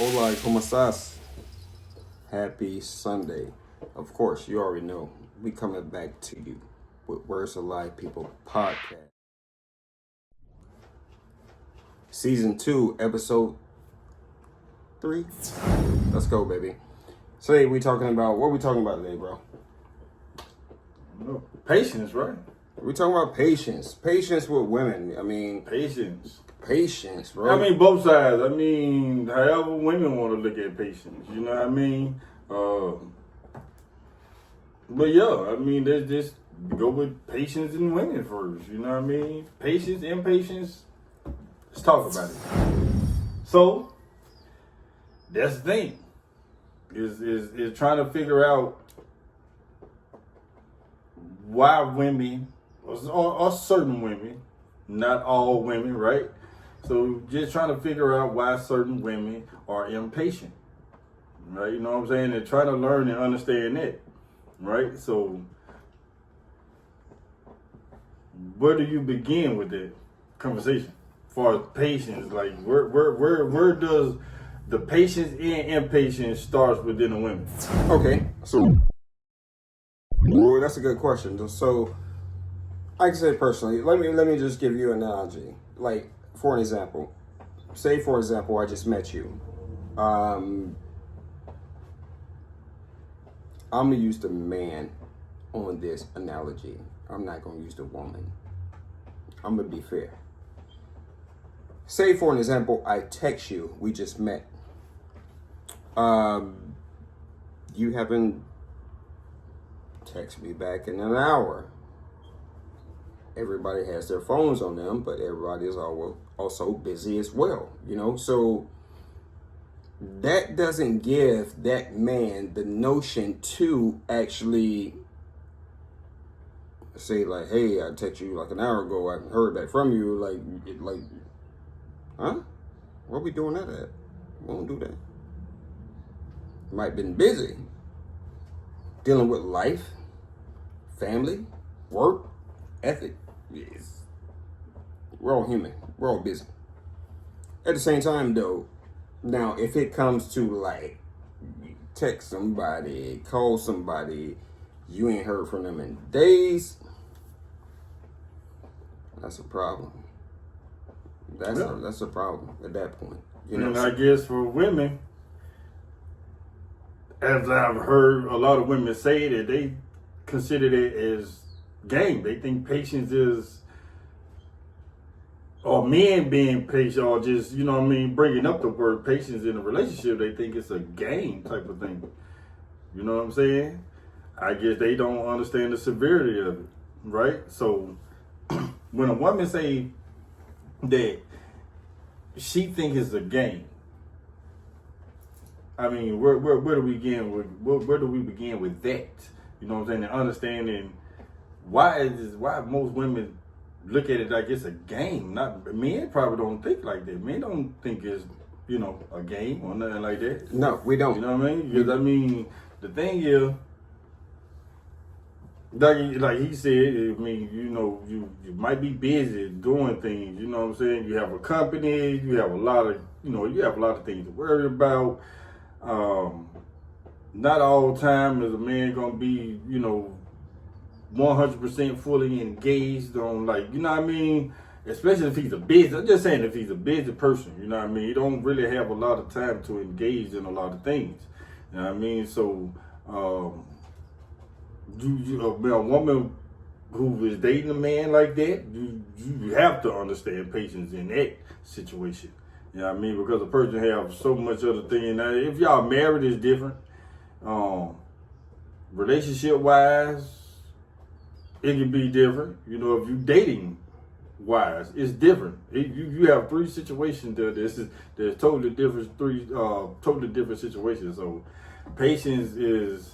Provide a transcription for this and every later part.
Hola, ¿cómo estás? Happy Sunday. Of course, you already know. We coming back to you with Words Alive People podcast. Season 2, episode 3. Let's go, baby. Today what we talking about today, bro? Patience, right? We talking about patience. Patience with women. I mean, patience, bro. I mean, both sides. I mean, however women want to look at patience, you know what I mean? But yeah, I mean, let's just go with patience in women first, you know what I mean? Patience, impatience, let's talk about it. So, that's the thing, is trying to figure out why women, or certain women, not all women, right? So just trying to figure out why certain women are impatient, right? You know what I'm saying? And trying to learn and understand that, right? So where do you begin with that conversation as far as patience? Like where does the patience and impatience starts within the women? Okay, so well, that's a good question. So I can say personally, let me just give you an analogy. Like, for an example, say for example, I just met you. I'm gonna use the man on this analogy. I'm not gonna use the woman. I'm gonna be fair. Say for an example, I text you, we just met. You haven't texted me back in an hour. Everybody has their phones on them, but everybody is also busy as well, you know? So that doesn't give that man the notion to actually say like, hey, I texted you like an hour ago, I haven't heard back from you, like, huh? What we doing that at? We won't do that. Might have been busy dealing with life, family, work, ethic. Yes. We're all human. We're all busy. At the same time, though, now if it comes to like text somebody, call somebody, you ain't heard from them in days, that's a problem. That's a problem at that point. You know. And I guess for women, as I've heard a lot of women say that they consider it as game. They think patience is, or men being patient, or just, you know what I mean, bringing up the word patience in a relationship, they think it's a game type of thing. You know what I'm saying? I guess they don't understand the severity of it, right? So when a woman say that she think it's a game, I mean, where do we begin with where do we begin with that? You know what I'm saying? And understanding why most women look at it like it's a game. Not men probably don't think like that. Men don't think it's, you know, a game or nothing like that. No, we don't. You know what I mean? Because I mean, the thing is, like he said, I mean, you know, you might be busy doing things. You know what I'm saying? You have a company. You have a lot of things to worry about. Not all the time is a man gonna be, you know, 100% fully engaged on, like, you know what I mean? Especially if he's I'm just saying, if he's a busy person, you know what I mean? He don't really have a lot of time to engage in a lot of things. You know what I mean? So, a woman who is dating a man like that, you have to understand patience in that situation. You know what I mean? Because a person have so much other thing. Now, if y'all married, it's different. Relationship wise, it can be different. You know, if you dating wise, it's different. You have three situations there. There's totally different situations. So patience is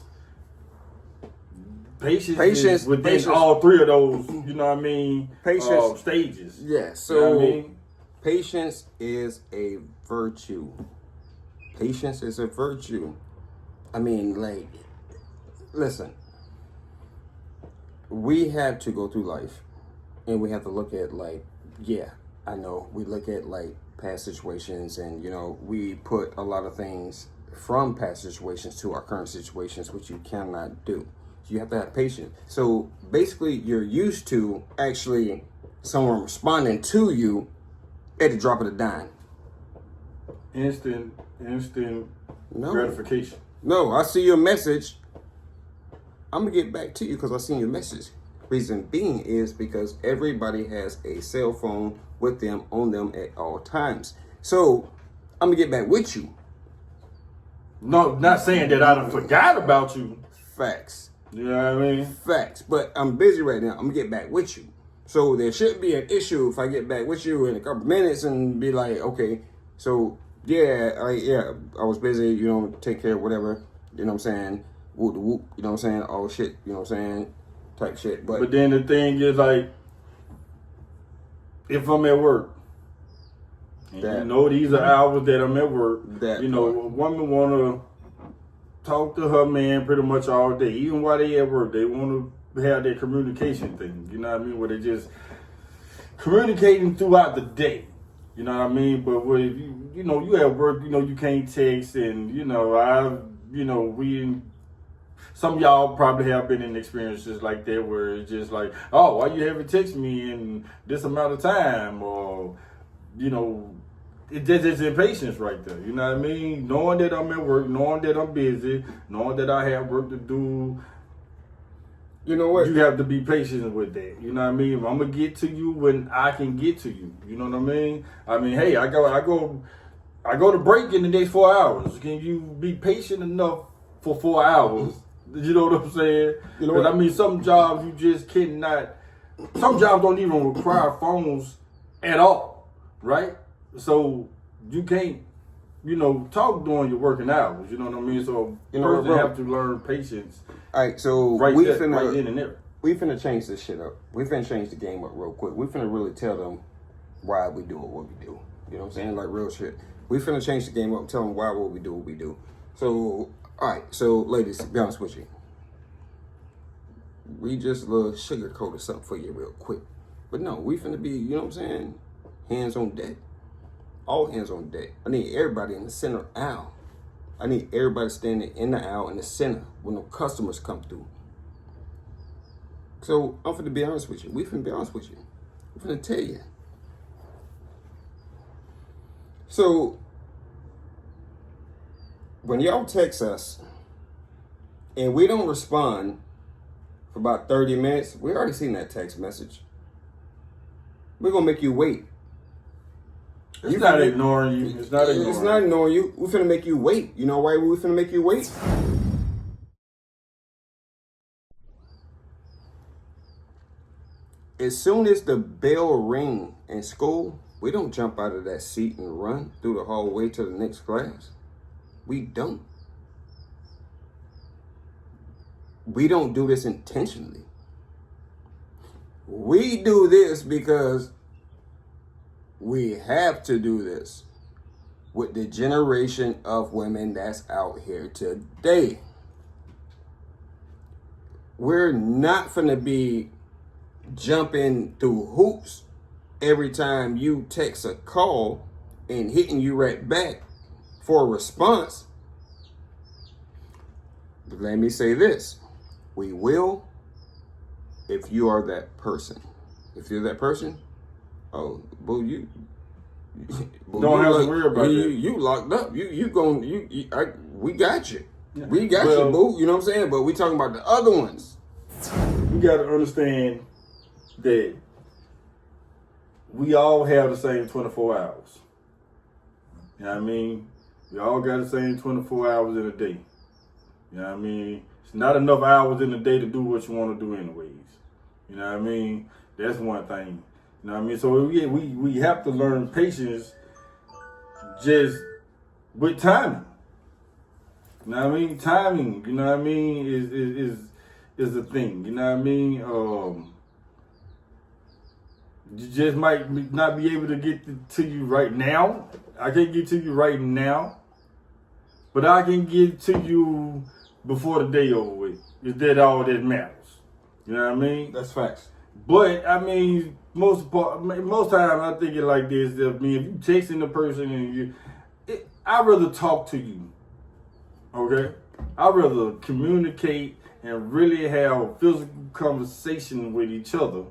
within all three of those. You know what I mean? Stages. Yeah. So you know what I mean? Patience is a virtue. Patience is a virtue. I mean, like, listen. We have to go through life, and we have to look at, like, yeah, I know, we look at like past situations, and we put a lot of things from past situations to our current situations, which you cannot do. You have to have patience. So basically, you're used to actually someone responding to you at the drop of a dime. Instant gratification. No, I see your message. I'm gonna get back to you because I seen your message. Reason being is because everybody has a cell phone with them on them at all times. So I'm gonna get back with you. No, not saying that I done forgot about you. Facts. You know what I mean? Facts. But I'm busy right now. I'm gonna get back with you. So there shouldn't be an issue if I get back with you in a couple minutes and be like, okay, so I was busy, take care of whatever, you know what I'm saying, whoop the whoop, you know what I'm saying, all shit, you know what I'm saying, type shit. But then the thing is, like, if I'm at work, and these are hours that I'm at work, a woman want to talk to her man pretty much all day, even while they at work. They want to have their communication thing, you know what I mean, where they just communicating throughout the day. You know what I mean? But when you at work, you can't text, and some of y'all probably have been in experiences like that where it's just like, oh, why you haven't texted me in this amount of time, or it's impatience right there. You know what I mean? Knowing that I'm at work, knowing that I'm busy, knowing that I have work to do. You know what? You have to be patient with that. You know what I mean? I'm gonna get to you when I can get to you. You know what I mean? I mean, hey, I go to break in the next 4 hours. Can you be patient enough for 4 hours? You know what I'm saying? You know what I mean? Some jobs you just cannot. Some jobs don't even require phones at all, right? So you can't, talk during your working hours. You know what I mean? So you have to learn patience. All right, so right in and there. We finna change this shit up. We finna change the game up real quick. We finna really tell them why we do what we do. You know what I'm saying? Like real shit. We finna change the game up and tell them why what we do. So, all right. So, ladies, to be honest with you, we just a little sugarcoated something for you real quick. But no, we finna be, you know what I'm saying? Hands on deck. All hands on deck. I need everybody in the center aisle. I need everybody standing in the aisle in the center when the customers come through. So I'm finna be honest with you. We finna be honest with you. I'm finna tell you. So when y'all text us and we don't respond for about 30 minutes, we already seen that text message. We're gonna make you wait. It's not ignoring you. It's not ignoring you. We're finna make you wait. You know why we're finna make you wait? As soon as the bell ring in school, we don't jump out of that seat and run through the hallway to the next class. We don't. We don't do this intentionally. We do this because we have to do this with the generation of women that's out here today. We're not finna be jumping through hoops every time you text a call and hitting you right back for a response. But let me say this. We will if you are that person. If you're that person, oh, boo, you don't have to worry about it. You locked up. We got you. Yeah. We got you, boo. You know what I'm saying? But we talking about the other ones. You got to understand that we all have the same 24 hours. You know what I mean? We all got the same 24 hours in a day. You know what I mean? It's not enough hours in a day to do what you want to do anyways. You know what I mean? That's one thing. You know what I mean? So we have to learn patience just with timing. You know what I mean? Timing, you know what I mean, is the thing. You know what I mean? You just might not be able to get to you right now. I can't get to you right now. But I can get to you before the day over with. Is that all that matters? You know what I mean? That's facts. But I mean, most times I think it like this. I mean, if you texting the person and I'd rather talk to you. Okay, I'd rather communicate and really have physical conversation with each other.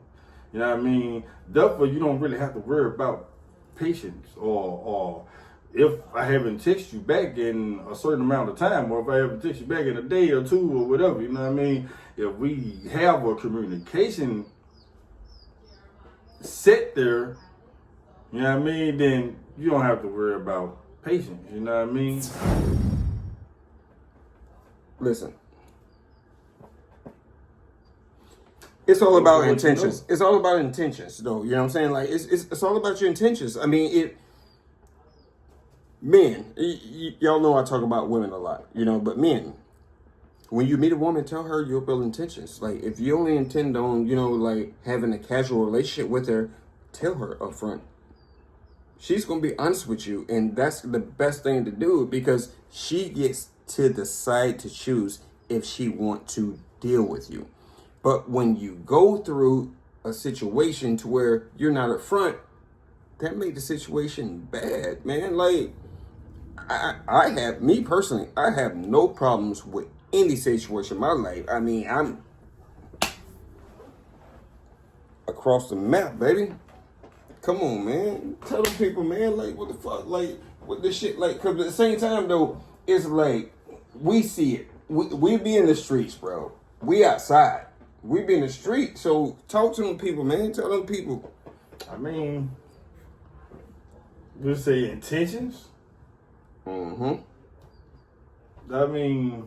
You know what I mean? Therefore, you don't really have to worry about patience or if I haven't texted you back in a certain amount of time, or if I haven't texted you back in a day or two or whatever. You know what I mean? If we have a communication set there, you know what I mean, then you don't have to worry about patience. You know what I mean? Listen. It's all about intentions. It's all about intentions, though. You know what I'm saying? Like, it's all about your intentions. I mean, men, y'all know I talk about women a lot, you know, but men, when you meet a woman, tell her your real intentions. Like, if you only intend on, you know, like, having a casual relationship with her, tell her up front. She's going to be honest with you, and that's the best thing to do, because she gets to decide to choose if she wants to deal with you. But when you go through a situation to where you're not up front, that made the situation bad, man. Like, I have no problems with any situation in my life. I mean, I'm across the map, baby. Come on, man. Tell them people, man, like, what the fuck? Like, what this shit, like, because at the same time, though, it's like, we see it. We be in the streets, bro. We outside. We be in the street. So talk to them people, man. Tell them people. I mean, you say intentions? Mm-hmm. I mean,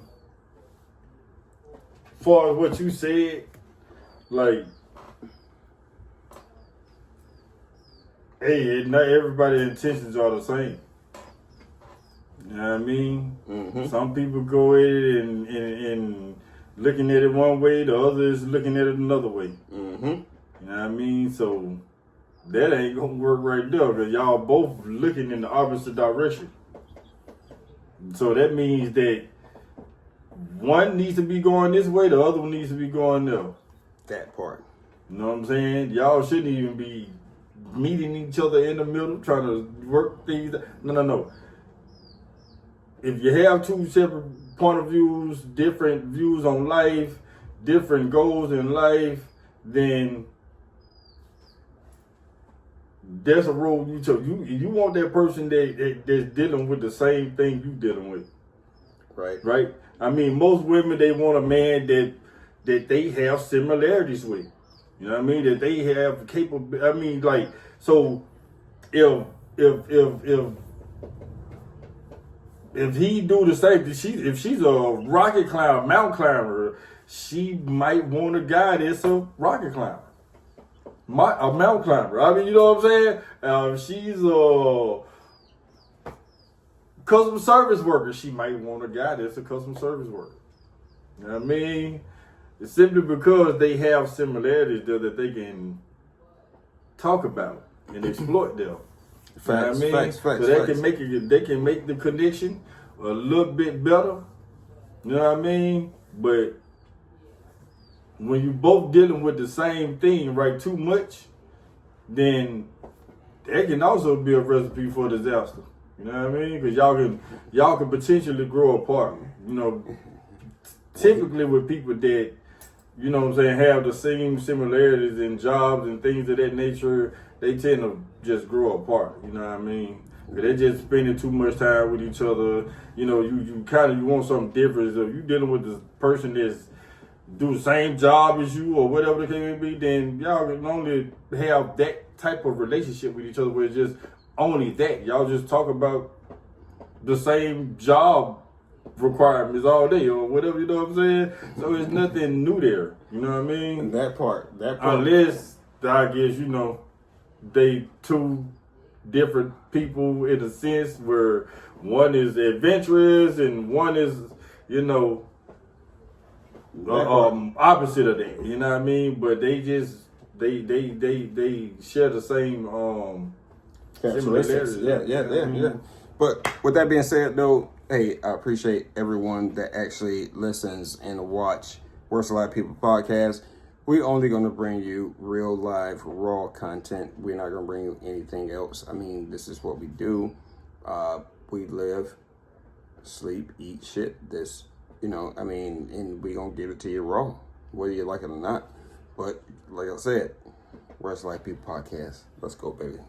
far as what you said, like, hey, not everybody's intentions are the same. You know what I mean? Mm-hmm. Some people go at it and looking at it one way, the other is looking at it another way. Mm-hmm. You know what I mean? So that ain't gonna work right there, because y'all both looking in the opposite direction. So that means that one needs to be going this way, the other one needs to be going there. That part. You know what I'm saying? Y'all shouldn't even be meeting each other in the middle, trying to work things. No. If you have two separate point of views, different views on life, different goals in life, then that's a road you took. You want that person that's dealing with the same thing you dealing with. Right? I mean, most women, they want a man that they have similarities with. You know what I mean? That they have capable. I mean, like, so if he do the same, if she's a rocket climber, mountain climber, she might want a guy that's a rocket climber, a mountain climber. I mean, you know what I'm saying? She's a customer service worker, she might want a guy that's a customer service worker. You know what I mean? It's simply because they have similarities there that they can talk about and exploit them. Facts, you know what I mean? facts. So they can make the connection a little bit better. You know what I mean? But when you both dealing with the same thing, right, too much, then that can also be a recipe for disaster. You know what I mean? Because y'all can potentially grow apart. You know, typically with people that, you know what I'm saying, have the same similarities in jobs and things of that nature, they tend to just grow apart. You know what I mean? They're just spending too much time with each other. You know, you want something different. So if you're dealing with this person that's do the same job as you or whatever the case may be, then y'all can only have that type of relationship with each other where it's just only that. Y'all just talk about the same job requirements all day or whatever, you know what I'm saying? So it's nothing new there. You know what I mean? And that part. Unless, I guess, you know, they two different people in a sense where one is adventurous and one is, you know, opposite of that. You know what I mean? But they just they share the same similarities. Yeah. But with that being said, though, hey, I appreciate everyone that actually listens and watch Worst of Life People podcast. we only going to bring you real, live, raw content. We're not going to bring you anything else. I mean, this is what we do. We live, sleep, eat shit. This, and we going to give it to you raw, whether you like it or not. But like I said, Where's Life People Podcast. Let's go, baby.